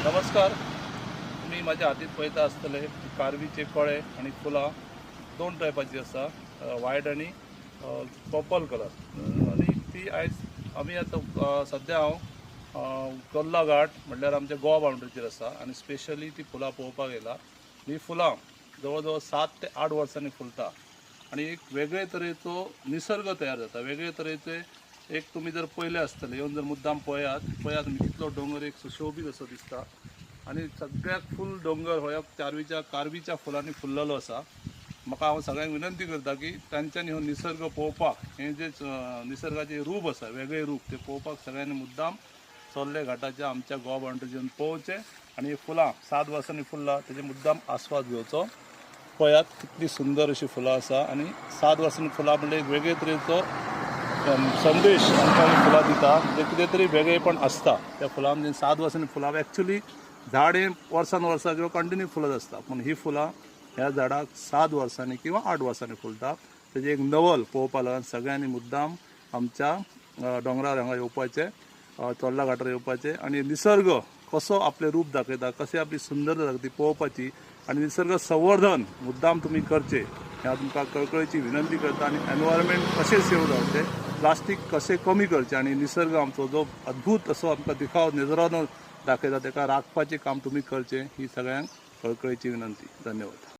नमस्कार. तुम्ही माझ्या हातीत पळयता आसतले कारवीचे कळे आणि फुलां दोन टायपाची आसा, व्हायट आणि पर्पल कलर. आणि ती आयज आमी आतां सद्या हांव कल्ला घाट म्हणल्यार आमच्या गोवा बाउंड्रीचेर आसा आणि स्पेशली ती फुलां पळोवपाक येयला. ही फुलां जवळ जवळ 7 ते 8 वर्सांनी फुलता आणि एक वेगळे तरेचो निसर्ग तयार जाता. वेगळे तरेचे एक तुम्ही जर पयले आसतले येवन जर मुद्दाम पळयात तुम्ही कितलो डोंगर एक सुशोभीत असो दिसता आणि सगळ्याक फूल डोंगर हो कारवीच्या फुलांनी फुल्ललो आसा. म्हाका हांव सगळ्यांक विनंती करता की तांच्यांनी हो निसर्ग पळोवपाक, हे जे निसर्गाचे रूप आसा वेगळे रूप ते पळोवपाक सगळ्यांनी मुद्दाम चोर्ले घाटाच्या आमच्या गोवा बाउंड्रीच्यान पळोवचें आणि ही फुलां 7 वर्सांनी फुल्ला तेजे मुद्दाम आस्वाद घेवचो. पळयात कितली सुंदर अशी फुलां आसा आणि 7 वर्सांनी फुलां म्हणजे एक वेगळे तरेचो संदेश आमकां ही फुलां दिता. म्हणजे कितें तरी वेगळेपण आसता त्या फुलां. म्हणजे 7 वर्सांनी फुलां एक्चुली झाड हे वर्सान किंवा कंटिन्यू फुलत आसता, पण ही फुलां ह्या झाडाक 7 वर्सांनी किंवा 8 वर्सांनी फुलता. तेजे एक नवल पळोवपा लागून सगळ्यांनी मुद्दाम आमच्या डोंगरार हांगा येवपाचें, चोर्ला घाटार येवपाचें आणि निसर्ग कसो आपलें रूप दाखयता, कशी आपली सुंदरता ती पळोवपाची आणि निसर्ग संवर्धन मुद्दाम तुम्ही करचें ह्या तुमकां कळकळीची विनंती करता. आणि एनवायरमेंट कशें सेव जावचें, प्लास्टीक कशें कमी करचें आणि निसर्ग आमचो जो अद्भुत असो आमकां दिखाव नजरानो दाखयता ताका राखपाचें काम तुम्ही करचें ही सगळ्यांक कळकळीची विनंती. धन्यवाद.